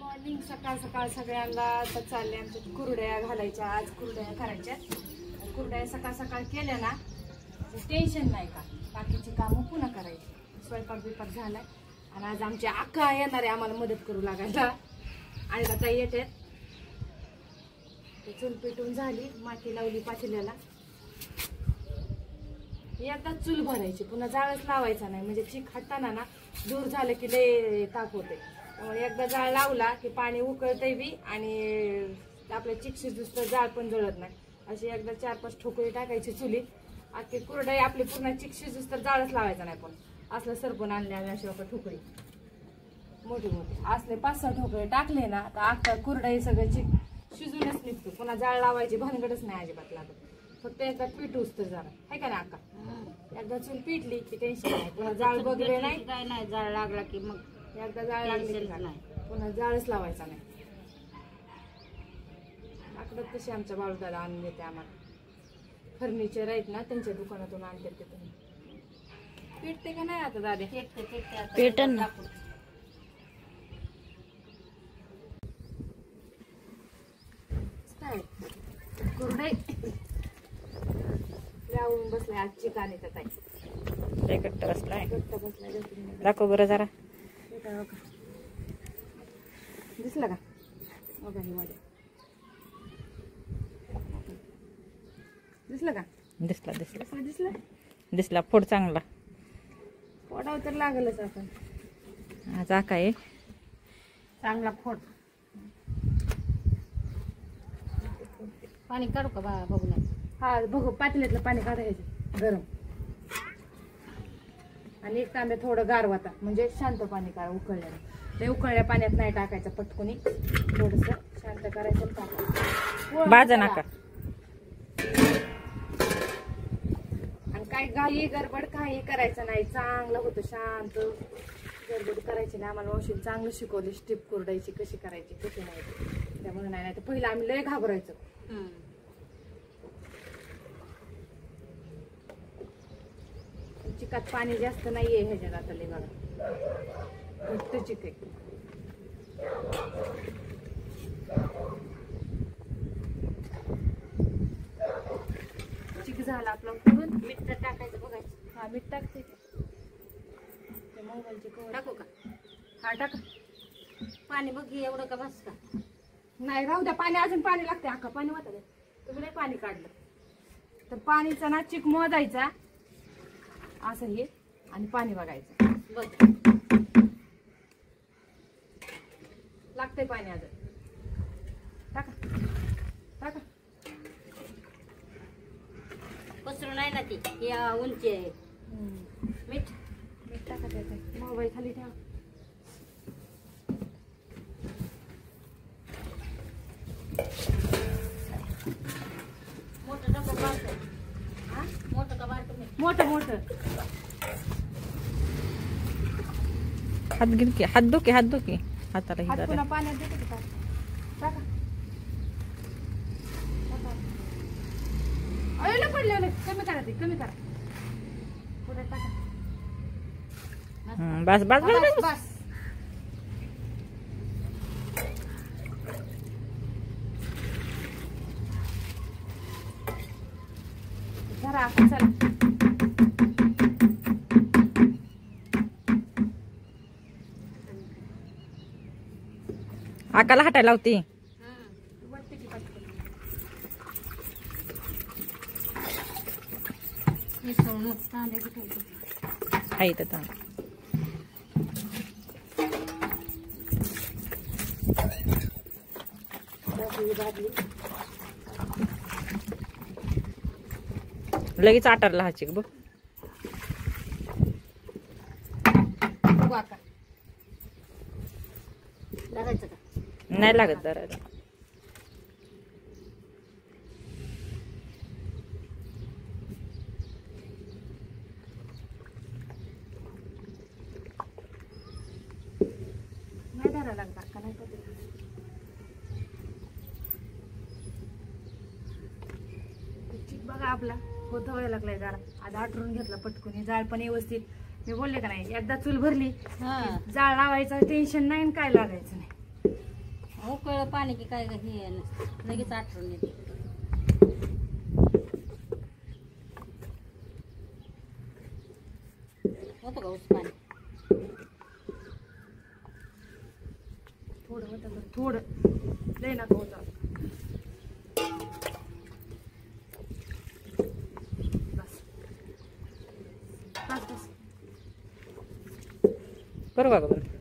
Morning सकाळ सकाळ सगळ्यांना तर चालले आमच्या कुरड्या घालायच्या. आज कुरड्या करायच्या. कुरड्या सकाळ सकाळ केल्या ना टेन्शन नाही का, बाकीची कामं पुन्हा करायची. स्वयंपाक बिपाक झालाय आणि आज आमची अक्का येणार आहे आम्हाला मदत करू लागायला. आणि आता येते चूल पेटून झाली, माती लावली पातेल्याला. एकदा चूल भरायची, पुन्हा जाळच लावायचा नाही, म्हणजे चीक खाताना ना दूर झालं की लय ताप होते. त्यामुळे एकदा जाळ लावला की पाणी उकळतंय बी आणि आपल्या चिक शिजूस तर जाळ पण जळत नाही. अशी एकदा 4-5 ठोकळी टाकायची चुलीत. अख्खी कुरडई आपली पूर्ण चिक शिजूस तर जाळच लावायचा नाही. पण असलं सरपण आणले आम्ही अशी एक ठोकळी मोठी मोठी असले 5-6 ठोकळे टाकले ना तर अख्खा कुरडई सगळं चिक शिजूनच निघतो. पुन्हा जाळ लावायची भानगडच नाही अजिबात लागत. फक्त एकदा पिटूस तर जरा आहे का ना अक्का. एकदा चूल पिटली की टेन्शन नाही, पुन्हा जाळ बघले नाही काय नाही. जाळ लागला की मग एकदा जाळ लागली नाही, पुन्हा जाळच लावायचा नाही. आकडत तशी आमच्या बाळूदादा आणून देते आम्हाला. फर्निचर आहेत ना त्यांच्या दुकानातून आणते ते. तुम्ही पेटते का नाही आता दादे? पेटन ना. कुरडई लावून बसलाय आज चिकाने तर ताई. घट्ट बसलाय. घट्ट बसलाय. दाखव बरं जरा. दिसलं का बघा हे माझ्या. दिसलं का? दिसला दिसला दिसलं दिसलं दिसला. फोड चांगला. फोडावं तर लागलच आपण. आज आका आहे चांगला फोड. पाणी काढू का बघू ना. हा बघू, पातेल्यातलं पाणी काढायचं गरम आणि एक तांब्या थोडं गारवाता, म्हणजे शांत पाणी काढा उकळल्याने. ते उकळल्या पाण्यात नाही टाकायचं पटकुनी, थोडस शांत करायचं आणि टाकायचं. बाजा नका. आणि काय घाई गडबड काही करायचं नाही. चांगलं होतं शांत. गडबड करायची नाही. आम्हाला मावशीने चांगलं शिकवली स्टिप कुरडायची कशी करायची कशी नाही. त्यामुळे नाही तर पहिलं आम्ही लय घाबरायचो. चिकात पाणी जास्त नाहीये ह्याच्यात आता लय बघा. घट्ट चिक आहे. चिक झाला आपला करून मीठ टाकायचं बघायचं. हा मीठ टाकते ते मोबाईलचे कवर टाकू का? हा टाका. पाणी बघ एवढं का बस का? नाही राहू द्या. पाणी अजून पाणी लागते. अख्खा पाणी वाटत आहे. तुम्ही नाही पाणी काढलं तर पाणीचा ना चिक मोजायचा असं हे आणि पाणी बघायचं. बघ लागतंय पाणी अजून. टाका टाका. पसरू नाही ना ती या उंची आहे. मीठ मीठ टाका. त्याचा मोबाईल खाली ठेवा. मोठं टाकू बारकं. हा मोठं का बारकं? मीठ मोठं मोठं. हात घेऊ की. हात धुके हात धुके. हाताला हात पुन्हा पाण्यात देते का? टाका. अरे पडले. कमी करा ते कमी करा. पुढे टाका. बस बस बस बस. जरा चला. आकाला हाटायला लावती. वाटते की पाठवून. आहे तर लगेच आटारला हा चिक बघ. लागायचं का? नाही लागत जरा. नाही धरा लागला का नाही पडत. चिक बघा आपला होत व्हायला लागलाय. जरा आज आटरून घेतला पटकून. जाळ पण व्यवस्थित. मी बोलले का नाही एकदा चूल भरली जाळ लावायचं टेन्शन नाही काय लागायचं नाही. उकळलं पाणी की काय हे नसतं. लगेच आठवण येते. होतं का उस पाणी? थोडं होतं बरं, थोडं लय नका होतं. बस बस बस. करू का बरं?